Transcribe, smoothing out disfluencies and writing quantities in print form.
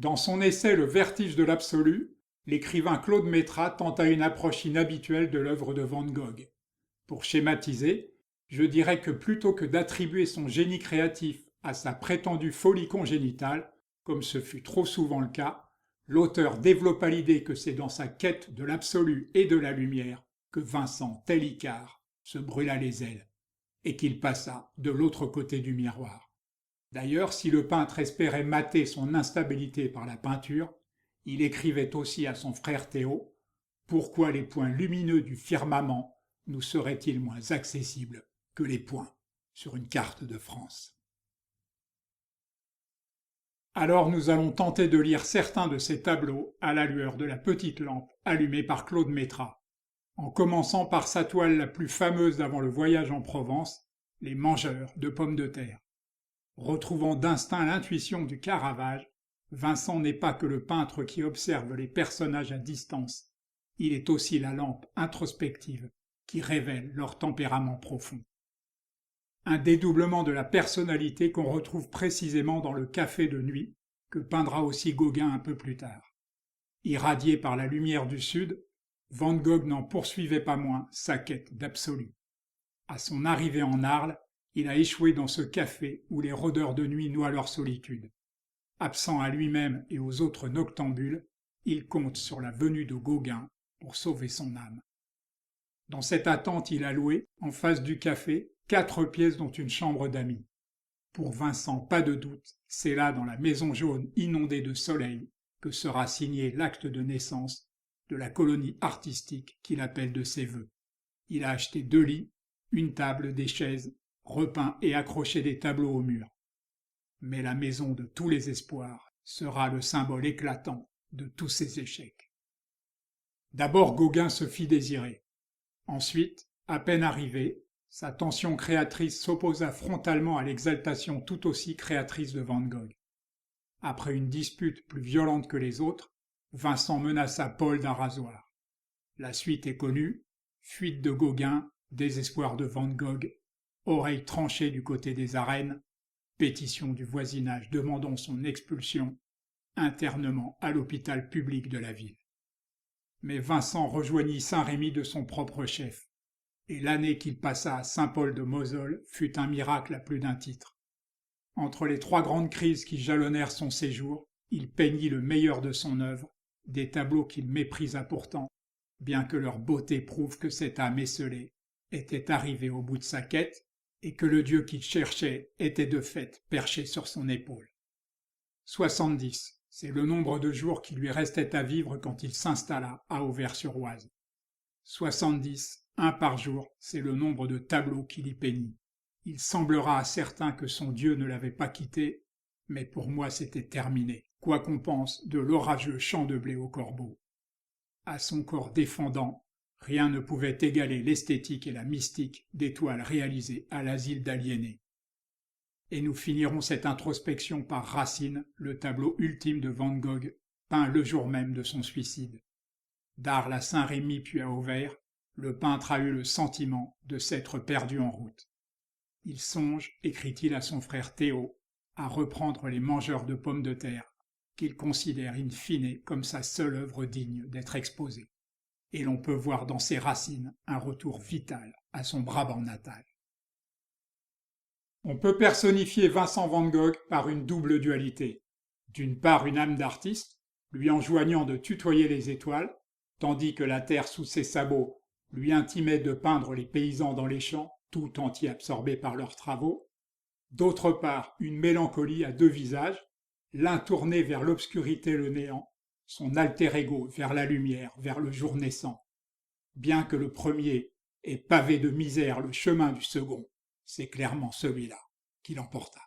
Dans son essai Le vertige de l'absolu, l'écrivain Claude Métras tenta une approche inhabituelle de l'œuvre de Van Gogh. Pour schématiser, je dirais que plutôt que d'attribuer son génie créatif à sa prétendue folie congénitale, comme ce fut trop souvent le cas, l'auteur développa l'idée que c'est dans sa quête de l'absolu et de la lumière que Vincent, tel Icare, se brûla les ailes, et qu'il passa de l'autre côté du miroir. D'ailleurs, si le peintre espérait mater son instabilité par la peinture, il écrivait aussi à son frère Théo: pourquoi les points lumineux du firmament nous seraient-ils moins accessibles que les points sur une carte de France? Alors nous allons tenter de lire certains de ces tableaux à la lueur de la petite lampe allumée par Claude Métras, en commençant par sa toile la plus fameuse d'avant le voyage en Provence, Les mangeurs de pommes de terre. Retrouvant d'instinct l'intuition du Caravage, Vincent n'est pas que le peintre qui observe les personnages à distance, il est aussi la lampe introspective qui révèle leur tempérament profond. Un dédoublement de la personnalité qu'on retrouve précisément dans le café de nuit, que peindra aussi Gauguin un peu plus tard. Irradié par la lumière du sud, Van Gogh n'en poursuivait pas moins sa quête d'absolu. À son arrivée en Arles, il a échoué dans ce café où les rôdeurs de nuit noient leur solitude. Absent à lui-même et aux autres noctambules, il compte sur la venue de Gauguin pour sauver son âme. Dans cette attente, il a loué, en face du café, 4 pièces dont une chambre d'amis. Pour Vincent, pas de doute, c'est là, dans la maison jaune inondée de soleil, que sera signé l'acte de naissance de la colonie artistique qu'il appelle de ses vœux. Il a acheté 2 lits, une table, des chaises, repeint et accroché des tableaux au mur. Mais la maison de tous les espoirs sera le symbole éclatant de tous ses échecs. D'abord, Gauguin se fit désirer. Ensuite, à peine arrivé, sa tension créatrice s'opposa frontalement à l'exaltation tout aussi créatrice de Van Gogh. Après une dispute plus violente que les autres, Vincent menaça Paul d'un rasoir. La suite est connue: fuite de Gauguin, désespoir de Van Gogh, oreille tranchée du côté des arènes, pétition du voisinage demandant son expulsion, internement à l'hôpital public de la ville. Mais Vincent rejoignit Saint-Rémy de son propre chef, et l'année qu'il passa à Saint-Paul-de-Moselle fut un miracle à plus d'un titre. Entre les 3 grandes crises qui jalonnèrent son séjour, il peignit le meilleur de son œuvre, des tableaux qu'il méprisa pourtant, bien que leur beauté prouve que cette âme esseulée était arrivée au bout de sa quête et que le Dieu qu'il cherchait était de fait perché sur son épaule. 70, c'est le nombre de jours qui lui restait à vivre quand il s'installa à Auvers-sur-Oise. 70, 1 par jour, c'est le nombre de tableaux qu'il y peignit. Il semblera à certains que son Dieu ne l'avait pas quitté, mais pour moi c'était terminé, quoi qu'on pense de l'orageux champ de blé au corbeau. À son corps défendant, rien ne pouvait égaler l'esthétique et la mystique des toiles réalisées à l'asile d'aliénés. Et nous finirons cette introspection par Racine, le tableau ultime de Van Gogh, peint le jour même de son suicide. D'Arles à Saint-Rémy puis à Auvers, le peintre a eu le sentiment de s'être perdu en route. Il songe, écrit-il à son frère Théo, à reprendre Les mangeurs de pommes de terre, qu'il considère in fine comme sa seule œuvre digne d'être exposée. Et l'on peut voir dans ses Racines un retour vital à son Brabant natal. On peut personnifier Vincent van Gogh par une double dualité. D'une part, une âme d'artiste, lui enjoignant de tutoyer les étoiles, tandis que la terre sous ses sabots lui intimait de peindre les paysans dans les champs, tout entier absorbés par leurs travaux. D'autre part, une mélancolie à 2 visages, l'un tourné vers l'obscurité et le néant, son alter ego vers la lumière, vers le jour naissant. Bien que le premier ait pavé de misère le chemin du second, c'est clairement celui-là qui l'emporta.